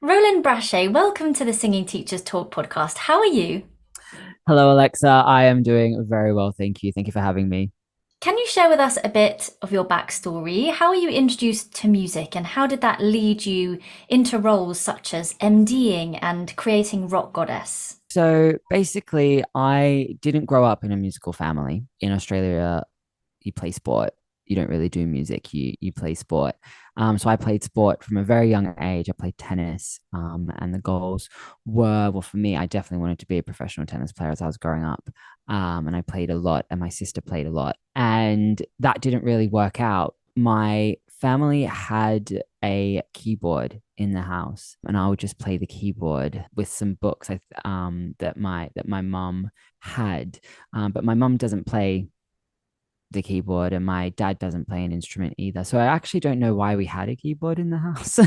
Rowland Braché, welcome to the Singing Teachers Talk podcast. How are you? Hello, Alexa. I am doing very well, thank you. Thank you for having me. Can you share with us a bit of your backstory? How were you introduced to music and how did that lead you into roles such as MDing and creating Rock Goddess? So basically, I didn't grow up in a musical family. In Australia, you play sport. You don't really do music. You play sport. So I played sport from a very young age. I played tennis. And the goals were, well, for me, I definitely wanted to be a professional tennis player as I was growing up. And I played a lot, and my sister played a lot. And that didn't really work out. My family had a keyboard in the house, and I would just play the keyboard with some books that my mum had. But my mum doesn't play the keyboard, and my dad doesn't play an instrument either. So I actually don't know why we had a keyboard in the house,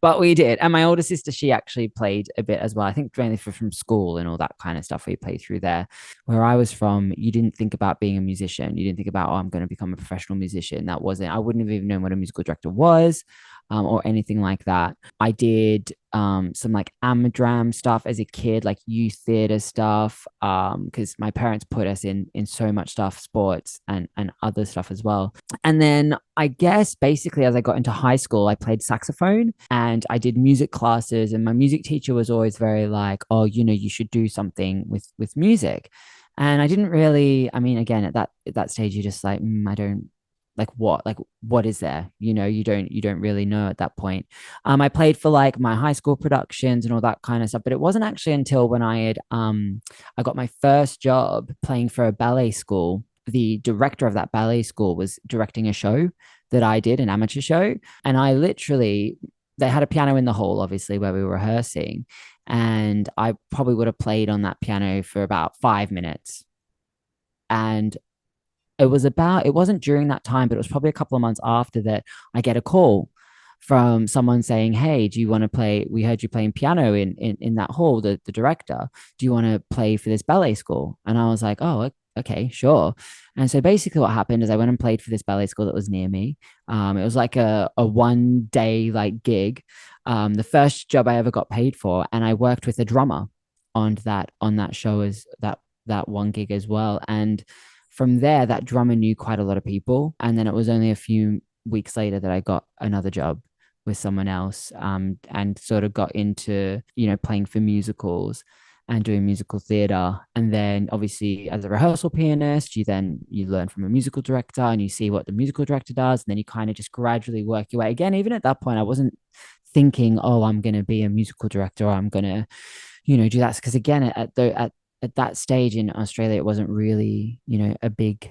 but we did. And my older sister, she actually played a bit as well. I think mainly from school and all that kind of stuff we played through there. Where I was from, you didn't think about being a musician. You didn't think about, oh, I'm going to become a professional musician. That wasn't, I wouldn't have even known what a musical director was. Or anything like that. I did some like Amadram stuff as a kid, like youth theater stuff, because my parents put us in so much stuff, sports and other stuff as well. And then I guess basically as I got into high school, I played saxophone and I did music classes, and my music teacher was always very like, oh, you should do something with music. And I didn't really, I mean, again, at that stage, you're just like, I don't like what is there, you don't really know at that point. I played for like my high school productions and all that kind of stuff, but it wasn't actually until when I got my first job playing for a ballet school. The director of that ballet school was directing a show that I did, an amateur show, and I literally, they had a piano in the hall obviously where we were rehearsing, and I probably would have played on that piano for about 5 minutes. And it wasn't during that time, but it was probably a couple of months after that I get a call from someone saying, hey, do you want to play? We heard you playing piano in that hall, the director. Do you want to play for this ballet school? And I was like, oh, okay, sure. And so basically what happened is I went and played for this ballet school that was near me. It was like a 1 day like gig. The first job I ever got paid for, and I worked with a drummer on that show as that one gig as well. And from there, that drummer knew quite a lot of people. And then it was only a few weeks later that I got another job with someone else, and sort of got into, playing for musicals and doing musical theater. And then obviously as a rehearsal pianist, you learn from a musical director and you see what the musical director does. And then you kind of just gradually work your way. Again, even at that point, I wasn't thinking, oh, I'm going to be a musical director, or I'm going to, do that. Because again, at that stage in Australia, it wasn't really, a big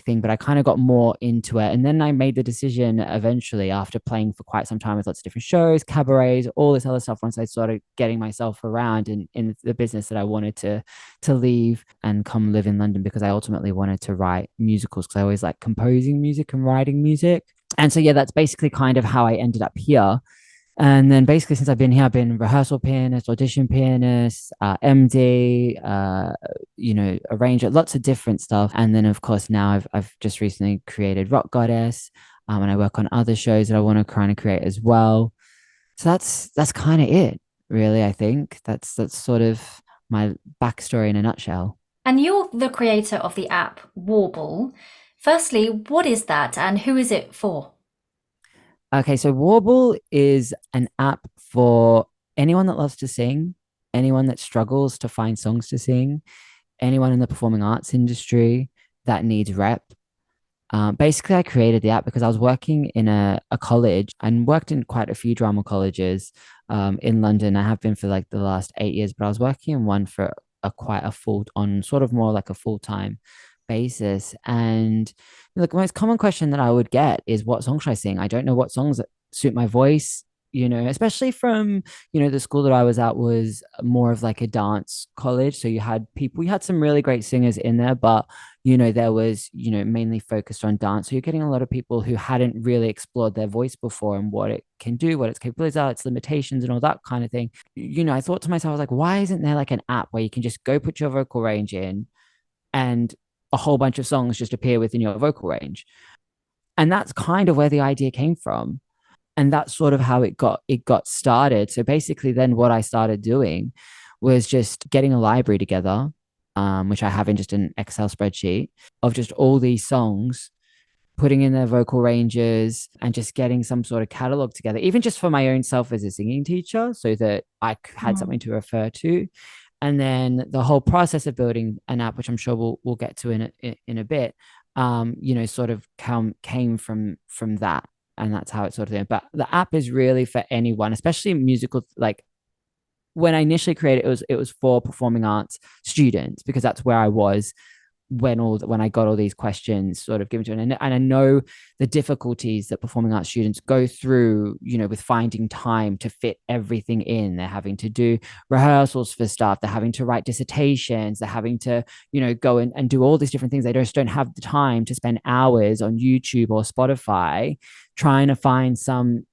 thing. But I kind of got more into it, and then I made the decision eventually, after playing for quite some time with lots of different shows, cabarets, all this other stuff. Once I started getting myself around in the business, that I wanted to leave and come live in London, because I ultimately wanted to write musicals, because I always like composing music and writing music. And so yeah, that's basically kind of how I ended up here. And then basically since I've been here, I've been rehearsal pianist, audition pianist, MD, arranger, lots of different stuff. And then of course now I've just recently created Rock Goddess, and I work on other shows that I want to kind of create as well. So that's kind of it, really. I think that's sort of my backstory in a nutshell. And you're the creator of the app Warble. Firstly, what is that and who is it for? Okay, so Warble is an app for anyone that loves to sing, anyone that struggles to find songs to sing, anyone in the performing arts industry that needs rep. Basically, I created the app because I was working in a college and worked in quite a few drama colleges in London. I have been for like the last 8 years, but I was working in one for quite a full, on sort of more like a full-time basis. And the most common question that I would get is, what song should I sing? I don't know what songs that suit my voice, especially from, the school that I was at was more of like a dance college. So we had some really great singers in there, but, there was, mainly focused on dance. So you're getting a lot of people who hadn't really explored their voice before and what it can do, what its capabilities are, its limitations, and all that kind of thing. I thought to myself, I was like, why isn't there like an app where you can just go put your vocal range in, and a whole bunch of songs just appear within your vocal range? And that's kind of where the idea came from. And that's sort of how it got started. So basically then what I started doing was just getting a library together, which I have in just an Excel spreadsheet of just all these songs, putting in their vocal ranges and just getting some sort of catalog together, even just for my own self as a singing teacher, so that I had Mm. something to refer to. And then the whole process of building an app, which I'm sure we'll get to in a bit, sort of came from that. And that's how it sort of thing. But the app is really for anyone, especially musical. Like when I initially created it, it was for performing arts students because that's where I was when I got all these questions sort of given to me. And I know the difficulties that performing arts students go through, with finding time to fit everything in. They're having to do rehearsals for stuff. They're having to write dissertations. They're having to, go and do all these different things. They just don't have the time to spend hours on YouTube or Spotify trying to find some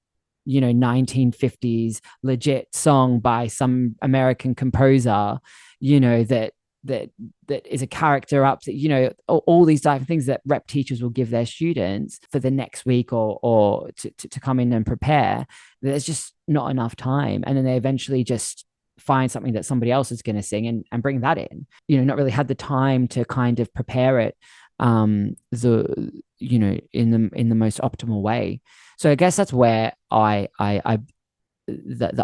1950s legit song by some American composer, that that that is a character up that all these different things that rep teachers will give their students for the next week or to come in and prepare. There's just not enough time, and then they eventually just find something that somebody else is going to sing and bring that in, not really had the time to kind of prepare it the in the most optimal way. So I guess that's where the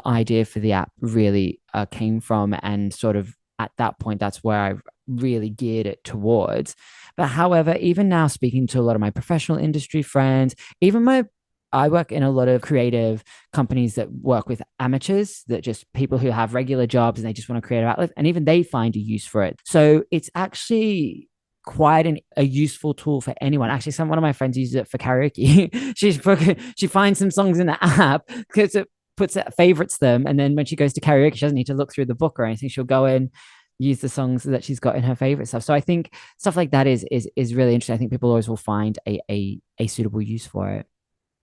idea for the app really came from, and sort of at that point, that's where I really geared it towards. But however, even now, speaking to a lot of my professional industry friends, I work in a lot of creative companies that work with amateurs, that just people who have regular jobs and they just want to create an outlet, and even they find a use for it. So it's actually quite a useful tool for anyone. Actually, one of my friends uses it for karaoke. She finds some songs in the app because it favorites them, and then when she goes to karaoke, she doesn't need to look through the book or anything. She'll go in, use the songs that she's got in her favorite stuff. So I think stuff like that is really interesting. I think people always will find a suitable use for it.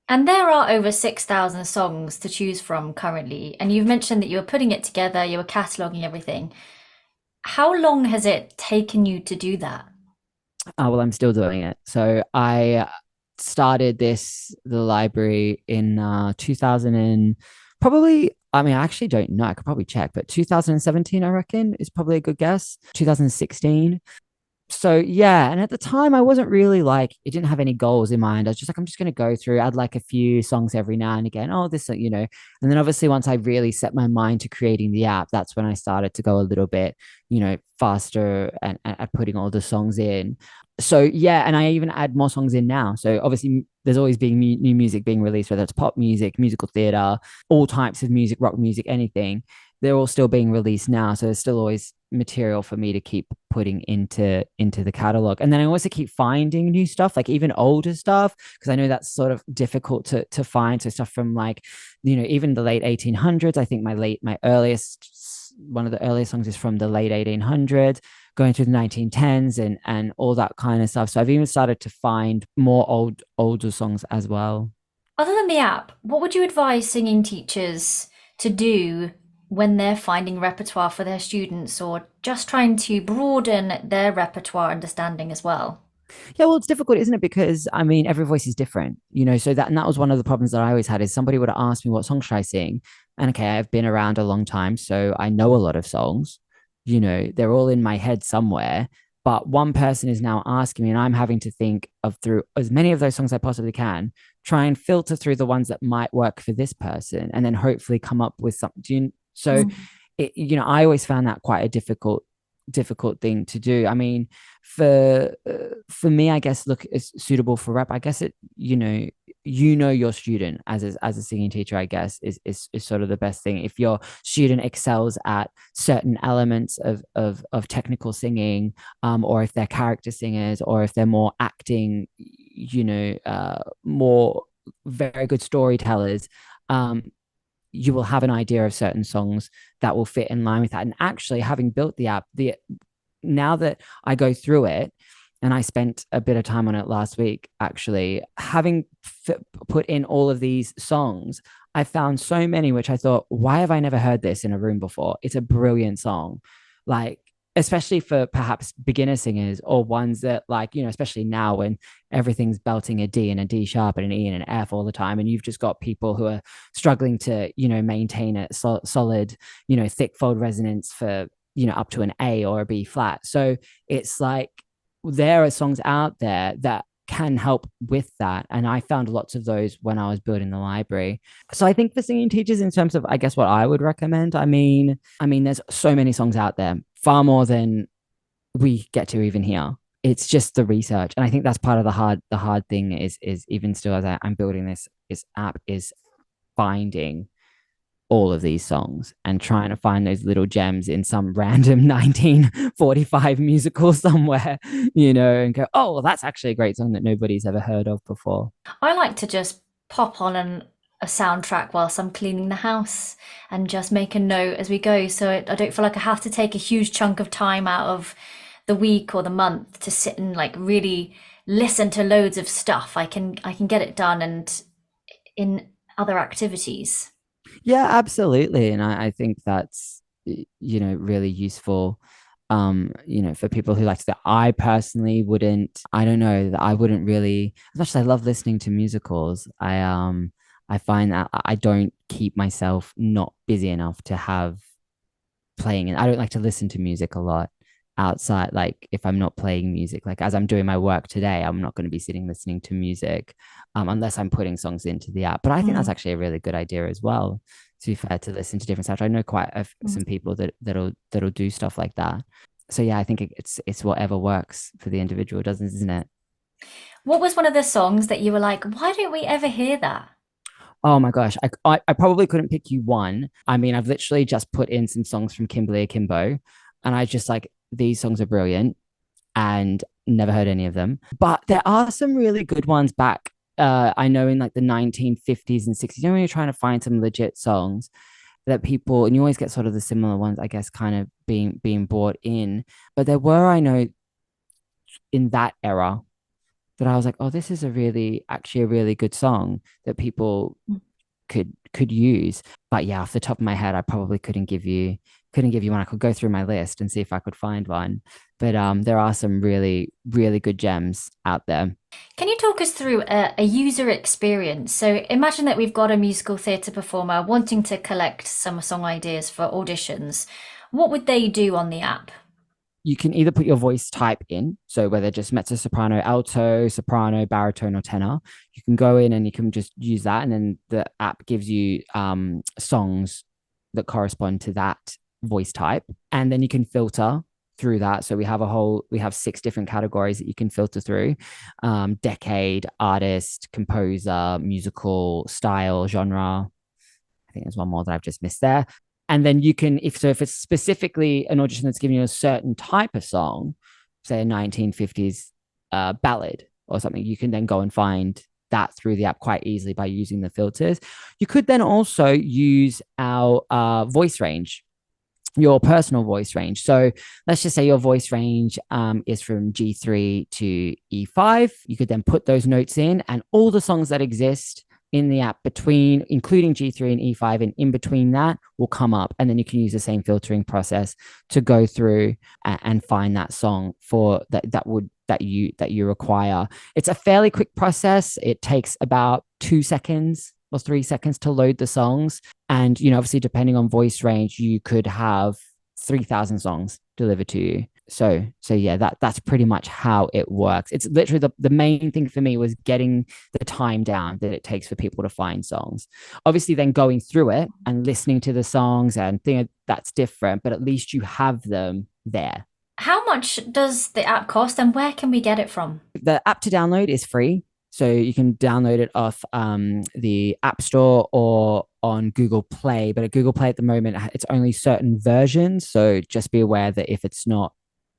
And there are over 6,000 songs to choose from currently. And you've mentioned that you were putting it together, you were cataloging everything. How long has it taken you to do that? Well, I'm still doing it. So I started the library in 2000 and probably, I mean, I actually don't know. I could probably check, but 2017, I reckon, is probably a good guess. 2016. So yeah, and at the time I wasn't really like, it didn't have any goals in mind. I was just like, I'm just going to go through, add like a few songs every now and again. Oh, this, and then obviously once I really set my mind to creating the app, that's when I started to go a little bit, faster and putting all the songs in. So yeah, and I even add more songs in now. So obviously there's always being new music being released, whether it's pop music, musical theater, all types of music, rock music, anything. They're all still being released now, so there's still always material for me to keep putting into the catalog. And then I also keep finding new stuff, like even older stuff, because I know that's sort of difficult to find. So stuff from like, even the late 1800s. I think my earliest, one of the earliest songs is from the late 1800s, going through the 1910s and all that kind of stuff. So I've even started to find more older songs as well. Other than the app, what would you advise singing teachers to do when they're finding repertoire for their students or just trying to broaden their repertoire understanding as well? Yeah, well, it's difficult, isn't it? Because I mean, every voice is different, So that was one of the problems that I always had is somebody would ask me what song should I sing, and okay, I've been around a long time, so I know a lot of songs. They're all in my head somewhere. But one person is now asking me, and I'm having to think of through as many of those songs I possibly can, try and filter through the ones that might work for this person, and then hopefully come up with something. So, Mm. I always found that quite a difficult thing to do. I mean, for me, I guess look, it's suitable for rap. I guess your student as a singing teacher, I guess is sort of the best thing. If your student excels at certain elements of technical singing, or if they're character singers, or if they're more acting, more very good storytellers, you will have an idea of certain songs that will fit in line with that. And actually, having built the app, now that I go through it, and I spent a bit of time on it last week, actually, having put in all of these songs, I found so many which I thought, why have I never heard this in a room before? It's a brilliant song. Like, especially for perhaps beginner singers or ones that like, especially now when everything's belting a D and a D sharp and an E and an F all the time. And you've just got people who are struggling to, maintain a solid, thick fold resonance for, up to an A or a B flat. So it's like there are songs out there that can help with that. And I found lots of those when I was building the library. So I think for singing teachers, in terms of, I guess, what I would recommend, there's so many songs out there, far more than we get to even here. It's just the research. And I think that's part of the hard thing is even still as I'm building this app is finding all of these songs and trying to find those little gems in some random 1945 musical somewhere, and go, oh, well, that's actually a great song that nobody's ever heard of before. I like to just pop on a soundtrack whilst I'm cleaning the house and just make a note as we go. So I don't feel like I have to take a huge chunk of time out of the week or the month to sit and like really listen to loads of stuff. I can get it done and in other activities. Yeah, absolutely. And I think that's, really useful. For people who like to, I personally wouldn't, I don't know, that I wouldn't really, as much as I love listening to musicals, I find that I don't keep myself not busy enough to have playing. And I don't like to listen to music a lot outside. Like if I'm not playing music, like as I'm doing my work today, I'm not going to be sitting listening to music, unless I'm putting songs into the app. But I think that's Mm. actually a really good idea as well. To be fair, to listen to different sounds. I know quite some people that'll do stuff like that. So yeah, I think it's whatever works for the individual, doesn't isn't it? What was one of the songs that you were like, why don't we ever hear that? Oh my gosh, I probably couldn't pick you one. I mean, I've literally just put in some songs from Kimberly Akimbo, and I just like these songs are brilliant and never heard any of them. But there are some really good ones back. I know in like the 1950s and 60s, when you're trying to find some legit songs that people, and you always get sort of the similar ones, I guess, kind of being brought in. But there were, I know, in that era that I was like, oh, this is actually a really good song that people could use. But yeah, off the top of my head, I probably couldn't give you one. I could go through my list and see if I could find one. But there are some really, really good gems out there. Can you talk us through a user experience? So imagine that we've got a musical theatre performer wanting to collect some song ideas for auditions. What would they do on the app? You can either put your voice type in, so whether just mezzo soprano, alto, soprano, baritone, or tenor. You can go in and you can just use that, and then the app gives you songs that correspond to that voice type, and then you can filter through that. So we have 6 different categories that you can filter through: decade, artist, composer, musical, style, genre. I think there's one more that I've just missed there. And then you can, if it's specifically an audition that's giving you a certain type of song, say a 1950s ballad or something, you can then go and find that through the app quite easily by using the filters. You could then also use our voice range, your personal voice range. So let's just say your voice range is from G3 to E5. You could then put those notes in, and all the songs that exist in the app between, including G3 and E5, and in between that will come up. And then you can use the same filtering process to go through and find that song for that you require. It's a fairly quick process. It takes about 2 seconds or 3 seconds to load the songs. And, obviously, depending on voice range, you could have 3,000 songs delivered to you. So yeah, that's pretty much how it works. It's literally the main thing for me was getting the time down that it takes for people to find songs. Obviously, then going through it and listening to the songs and think that's different, but at least you have them there. How much does the app cost and where can we get it from? The app to download is free. So you can download it off the App Store or on Google Play. But at Google Play at the moment, it's only certain versions. So just be aware that if it's not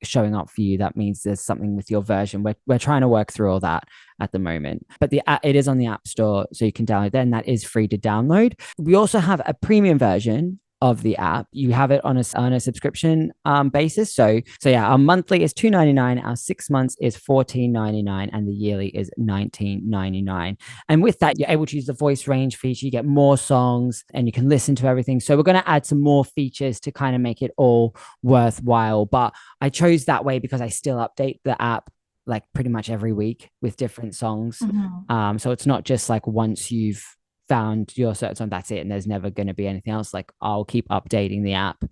showing up for you, that means there's something with your version. We're trying to work through all that at the moment. But it is on the App Store, so you can download that, and that is free to download. We also have a premium version of the app. You have it on a subscription basis. So yeah, our monthly is $2.99, our 6 months is $14.99, and the yearly is $19.99. And with that, you're able to use the voice range feature. You get more songs and you can listen to everything. So we're going to add some more features to kind of make it all worthwhile. But I chose that way because I still update the app like pretty much every week with different songs. Mhm. So it's not just like once you've found your certain song, that's it, and there's never going to be anything else. Like I'll keep updating the app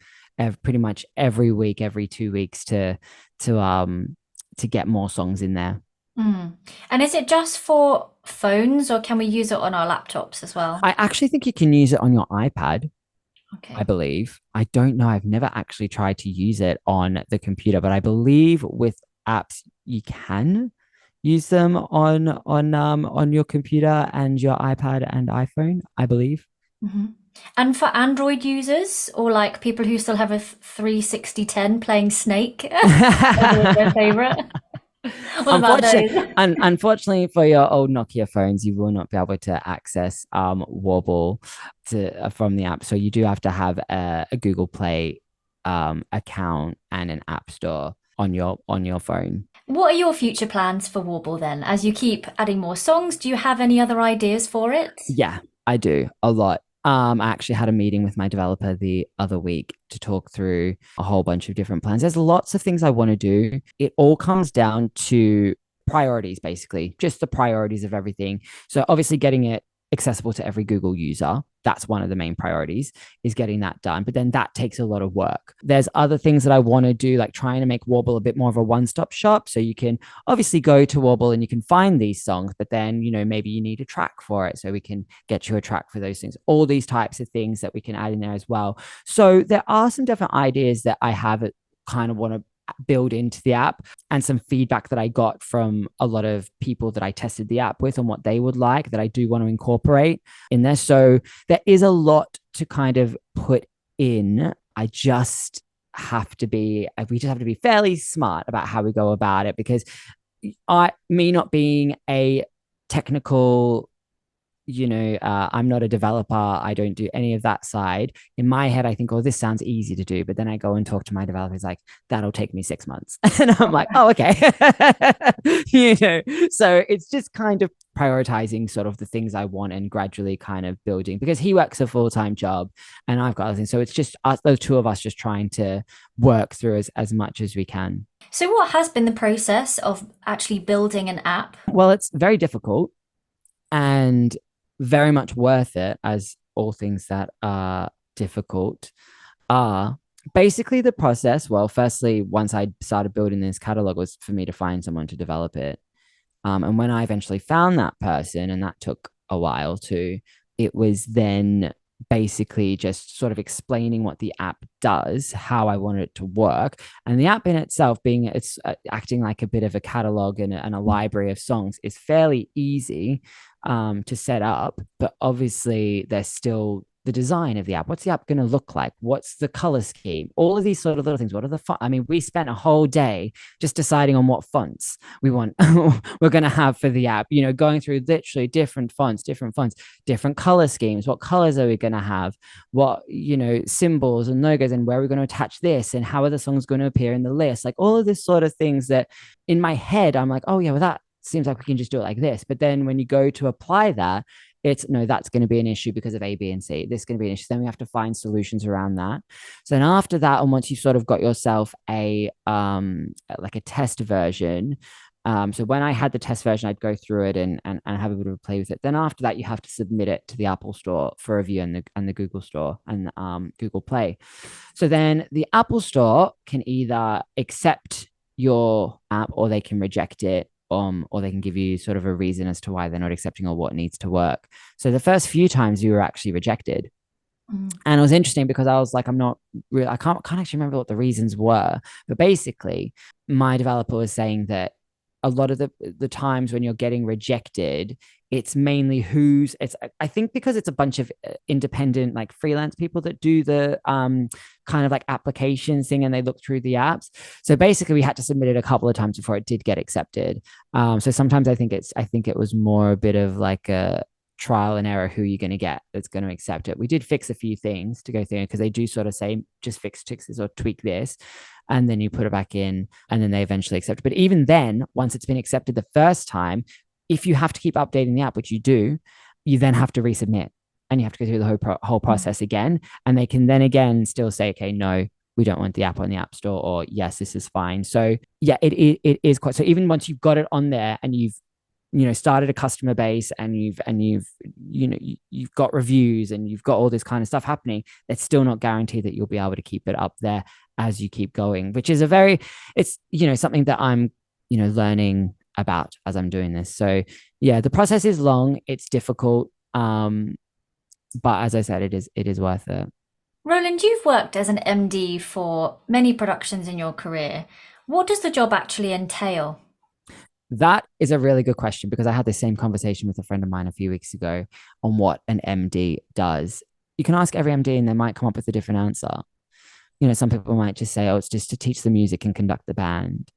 pretty much every week, every 2 weeks to get more songs in there. Mm. And is it just for phones or can we use it on our laptops as well? I actually think you can use it on your iPad. I Okay. believe. I don't know. I've never actually tried to use it on the computer, but I believe with apps you can use them on your computer and your iPad and iPhone, I believe. Hmm. And for Android users or like people who still have a 36010 playing Snake, their favorite. What about Unfortunately, those? unfortunately for your old Nokia phones, you will not be able to access Warble from the app. So you do have to have a Google Play account and an app store on your phone. What are your future plans for Warble then? As you keep adding more songs, do you have any other ideas for it? Yeah, I do a lot. I actually had a meeting with my developer the other week to talk through a whole bunch of different plans. There's lots of things I want to do. It all comes down to priorities, basically, just the priorities of everything. So obviously getting it accessible to every Google user. That's one of the main priorities, is getting that done. But then that takes a lot of work. There's other things that I want to do, like trying to make Warble a bit more of a one-stop shop. So you can obviously go to Warble and you can find these songs, but then, maybe you need a track for it. So we can get you a track for those things, all these types of things that we can add in there as well. So there are some different ideas that I have kind of want to build into the app, and some feedback that I got from a lot of people that I tested the app with and what they would like that I do want to incorporate in there. So there is a lot to kind of put in. We just have to be fairly smart about how we go about it, because me not being a technical, I'm not a developer. I don't do any of that side. In my head, I think, oh, this sounds easy to do. But then I go and talk to my developers, like, that'll take me 6 months. And I'm like, oh, okay. So it's just kind of prioritizing sort of the things I want and gradually kind of building, because he works a full-time job and I've got other things. So it's just us, those two of us, just trying to work through as much as we can. So, what has been the process of actually building an app? Well, it's very difficult and very much worth it, as all things that are difficult are. Basically, the process, well, firstly, once I started building this catalog, was for me to find someone to develop it. And when I eventually found that person, and that took a while too, it was then basically just sort of explaining what the app does, how I wanted it to work. And the app in itself, being it's acting like a bit of a catalog and a library of songs, is fairly easy to set up. But obviously, there's still the design of the app. What's the app going to look like? What's the color scheme? All of these sort of little things. What are the font? I mean, we spent a whole day just deciding on what fonts we want we're going to have for the app, going through literally different fonts, different color schemes. What colors are we going to have? What, symbols and logos, and where are we going to attach this, and how are the songs going to appear in the list? Like all of this sort of things that in my head, I'm like, oh yeah, well, that seems like we can just do it like this. But then when you go to apply that, it's no, that's going to be an issue because of A, B, and C. This is going to be an issue. Then we have to find solutions around that. So then after that, and once you've sort of got yourself like a test version, so when I had the test version, I'd go through it and have a bit of a play with it. Then after that, you have to submit it to the Apple Store for review, and the Google Store and Google Play. So then the Apple Store can either accept your app or they can reject it, or they can give you sort of a reason as to why they're not accepting or what needs to work. So the first few times we were actually rejected. Mm. And it was interesting because I was like, I'm not really, I can't actually remember what the reasons were. But basically, my developer was saying that a lot of the times when you're getting rejected, it's mainly I think because it's a bunch of independent, like freelance people that do the kind of like applications thing, and they look through the apps. So basically we had to submit it a couple of times before it did get accepted. So sometimes I think it was more a bit of like trial and error who you're going to get that's going to accept it. We did fix a few things to go through because they do sort of say just fix this or tweak this, and then you put it back in, and then they eventually accept it. But even then, once it's been accepted the first time, if you have to keep updating the app, which you do, you then have to resubmit, and you have to go through the whole process again. And they can then again still say, okay, no, we don't want the app on the app store, or yes, this is fine. So yeah, it is quite, so even once you've got it on there and you've started a customer base, and you've got reviews and you've got all this kind of stuff happening, it's still not guaranteed that you'll be able to keep it up there as you keep going, which is it's something that I'm learning about as I'm doing this. So yeah, the process is long, it's difficult, but as I said, it is worth it. Roland, you've worked as an MD for many productions in your career. What does the job actually entail? That is a really good question, because I had the same conversation with a friend of mine a few weeks ago on what an MD does. You can ask every MD and they might come up with a different answer. Some people might just say, oh, it's just to teach the music and conduct the band.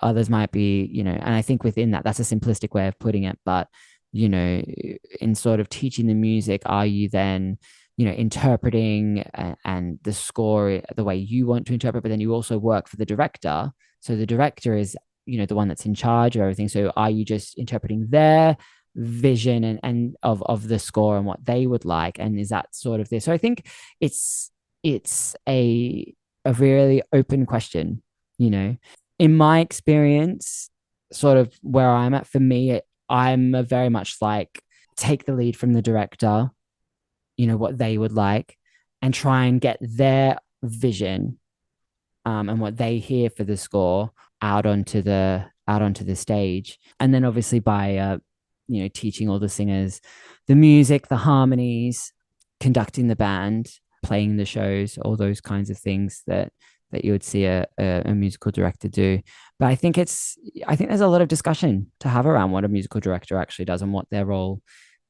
Others might be, and I think within that, that's a simplistic way of putting it. But, in sort of teaching the music, are you then, interpreting and the score the way you want to interpret, but then you also work for the director. So the director is, the one that's in charge of everything. So are you just interpreting their vision and of the score and what they would like? And is that sort of this? So I think it's a really open question, in my experience, sort of where I'm at. For me, I'm a very much like take the lead from the director, what they would like, and try and get their vision, and what they hear for the score out onto the stage. And then obviously by teaching all the singers the music, the harmonies, conducting the band, playing the shows, all those kinds of things that you would see a musical director do. But I think there's a lot of discussion to have around what a musical director actually does and what their role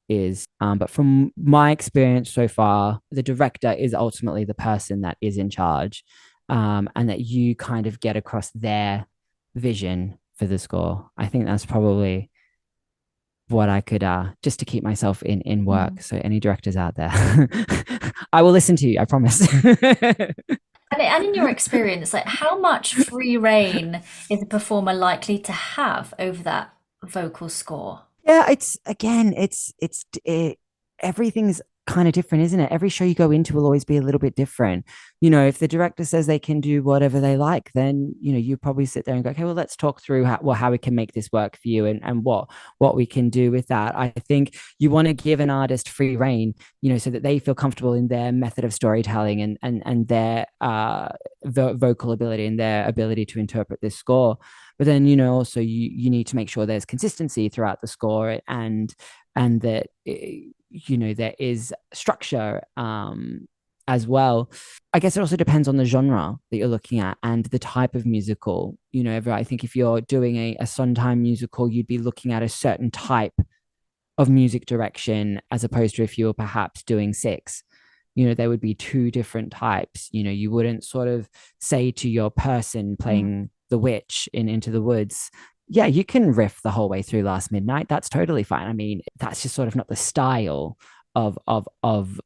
is. But from my experience so far, the director is ultimately the person that is in charge, and that you kind of get across their vision for the score. I think that's probably what I could just to keep myself in Mm. work. So any directors out there, I will listen to you, I promise. And in your experience, like how much free reign is a performer likely to have over that vocal score? Yeah, it's again, everything's kind of different, isn't it? Every show you go into will always be a little bit different. If the director says they can do whatever they like, then you probably sit there and go, okay, well, let's talk through how we can make this work for you, and what we can do with that. I think you want to give an artist free reign, so that they feel comfortable in their method of storytelling, and their vocal ability and their ability to interpret this score. But then also you need to make sure there's consistency throughout the score, and that there is structure, as well. I guess it also depends on the genre that you're looking at and the type of musical. I think if you're doing a Sondheim musical, you'd be looking at a certain type of music direction, as opposed to if you were perhaps doing Six. There would be two different types. You wouldn't sort of say to your person Mm. playing the witch in Into the Woods, yeah, you can riff the whole way through Last Midnight. That's totally fine. I mean, that's just sort of not the style of of of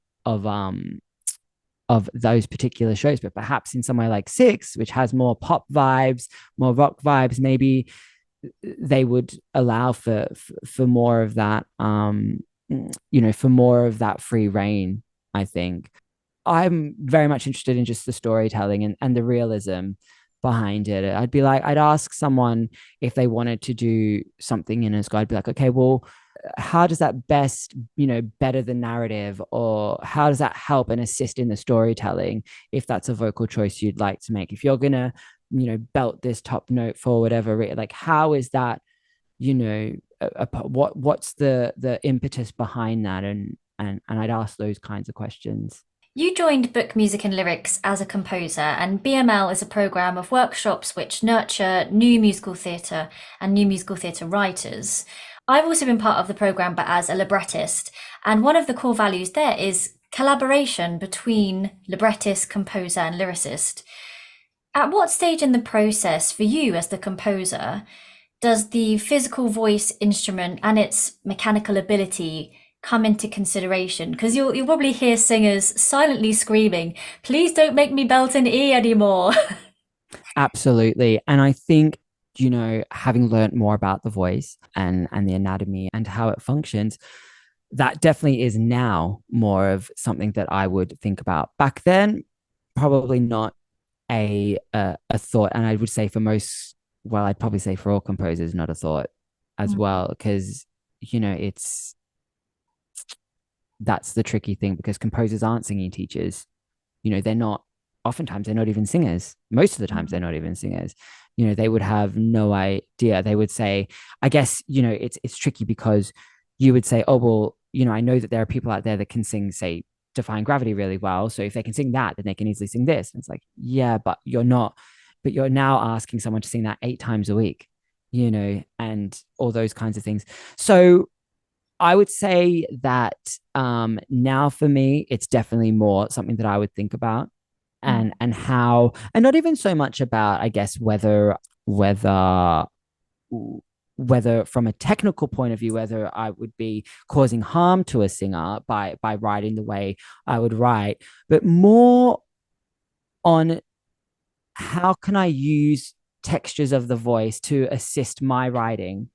of those particular shows. But perhaps in somewhere like Six, which has more pop vibes, more rock vibes, maybe they would allow for more of that, for more of that free reign. I think I'm very much interested in just the storytelling and the realism behind it. I'd ask someone if they wanted to do something in a score. I'd be like, okay, well, how does that best, better the narrative, or how does that help and assist in the storytelling, if that's a vocal choice you'd like to make? If you're gonna, belt this top note for whatever, like how is that, what's the impetus behind that? And I'd ask those kinds of questions. You joined Book Music and Lyrics as a composer, and BML is a programme of workshops which nurture new musical theatre and new musical theatre writers. I've also been part of the programme, but as a librettist, and one of the core values there is collaboration between librettist, composer, and lyricist. At what stage in the process, for you as the composer, does the physical voice instrument and its mechanical ability come into consideration? Because you'll probably hear singers silently screaming, "Please don't make me belt an E anymore." Absolutely. And I think, having learned more about the voice and the anatomy and how it functions, that definitely is now more of something that I would think about. Back then, probably not a thought. And I would say for most, well, I'd probably say for all composers, not a thought as well, because it's that's the tricky thing because composers aren't singing teachers. They're not, oftentimes they're not even singers. Most of the times they're not even singers. They would have no idea. They would say, I guess, it's tricky because you would say, oh, well, I know that there are people out there that can sing, say, Defying Gravity really well. So if they can sing that, then they can easily sing this. And it's like, yeah, but you're not, but you're now asking someone to sing that 8 times a week, and all those kinds of things. So I would say that now for me, it's definitely more something that I would think about and how, and not even so much about, I guess, whether whether from a technical point of view, whether I would be causing harm to a singer by writing the way I would write, but more on how can I use textures of the voice to assist my writing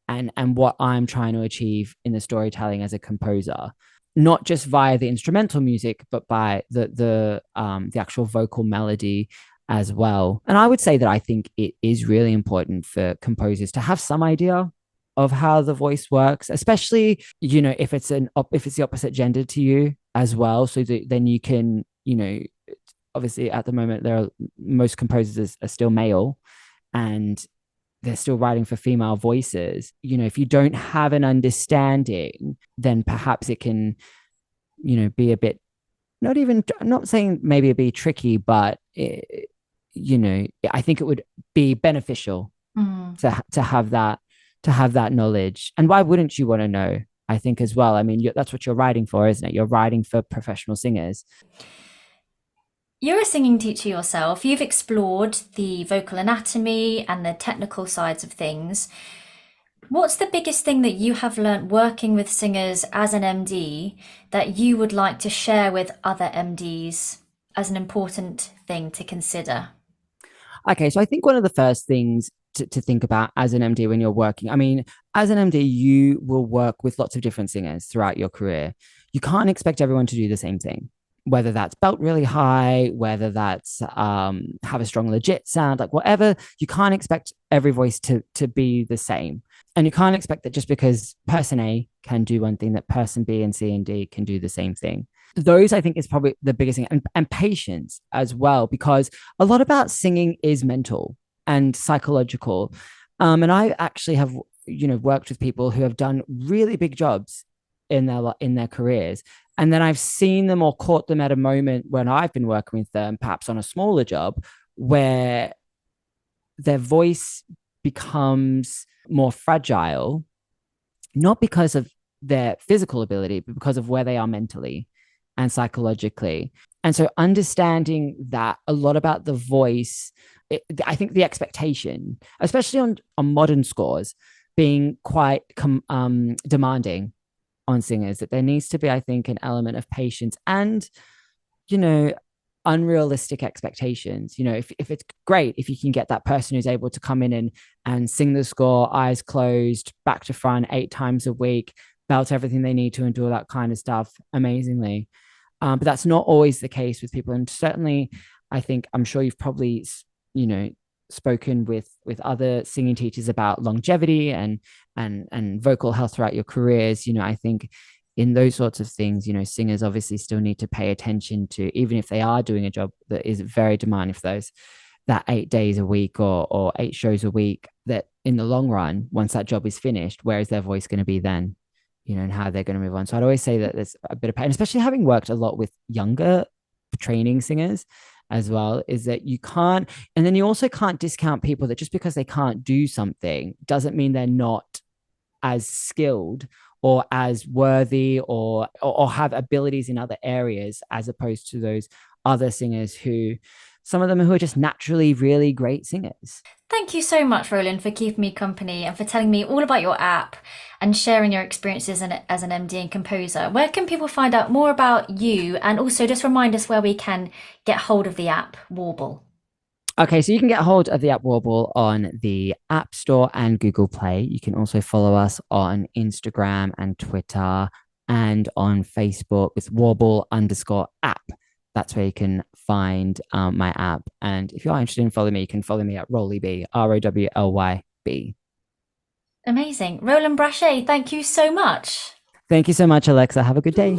and what I'm trying to achieve in the storytelling as a composer, not just via the instrumental music, but by the actual vocal melody as well. And I would say that I think it is really important for composers to have some idea of how the voice works, especially if it's the opposite gender to you as well, so that then you can obviously at the moment there are most composers are still male and they're still writing for female voices. If you don't have an understanding, then perhaps it can, be a bit, I'm not saying maybe it'd be tricky, but I think it would be beneficial Mm. to have that knowledge. And why wouldn't you want to know? I think as well. I mean, that's what you're writing for, isn't it? You're writing for professional singers. You're a singing teacher yourself. You've explored the vocal anatomy and the technical sides of things. What's the biggest thing that you have learnt working with singers as an MD that you would like to share with other MDs as an important thing to consider? Okay, so I think one of the first things to think about as an MD when you're working, I mean, as an MD, you will work with lots of different singers throughout your career. You can't expect everyone to do the same thing, whether that's belt really high, whether that's have a strong legit sound, like whatever. You can't expect every voice to be the same. And you can't expect that just because person A can do one thing, that person B and C and D can do the same thing. Those I think is probably the biggest thing, and patience as well, because a lot about singing is mental and psychological. And I actually have worked with people who have done really big jobs in their careers, and then I've seen them or caught them at a moment when I've been working with them, perhaps on a smaller job, where their voice becomes more fragile, not because of their physical ability, but because of where they are mentally and psychologically. And so understanding that a lot about the voice, I think the expectation, especially on modern scores, being quite demanding on singers, that there needs to be, I think, an element of patience and, you know, unrealistic expectations. If it's great if you can get that person who's able to come in and sing the score eyes closed, back to front 8 times a week, belt everything they need to and do all that kind of stuff amazingly. But that's not always the case with people. And certainly I think, I'm sure you've probably you know spoken with other singing teachers about longevity and vocal health throughout your careers. I think in those sorts of things, singers obviously still need to pay attention to, even if they are doing a job that is very demanding for those, that 8 days a week or 8 shows a week, that in the long run, once that job is finished, where is their voice going to be then? And how they're going to move on. So I'd always say that there's a bit of pain, especially having worked a lot with younger training singers as well, is that you can't, and then you also can't discount people that just because they can't do something doesn't mean they're not as skilled or as worthy or have abilities in other areas, as opposed to those other singers who some of them who are just naturally really great singers. Thank you so much, Roland, for keeping me company and for telling me all about your app and sharing your experiences as an MD and composer. Where can people find out more about you? And also just remind us where we can get hold of the app, Warble. Okay, so you can get hold of the app Warble on the App Store and Google Play. You can also follow us on Instagram and Twitter and on Facebook with Warble_app. That's where you can find my app. And if you are interested in following me, you can follow me at Rollyb, ROWLYB. Amazing. Rowland Braché, thank you so much. Thank you so much, Alexa. Have a good day.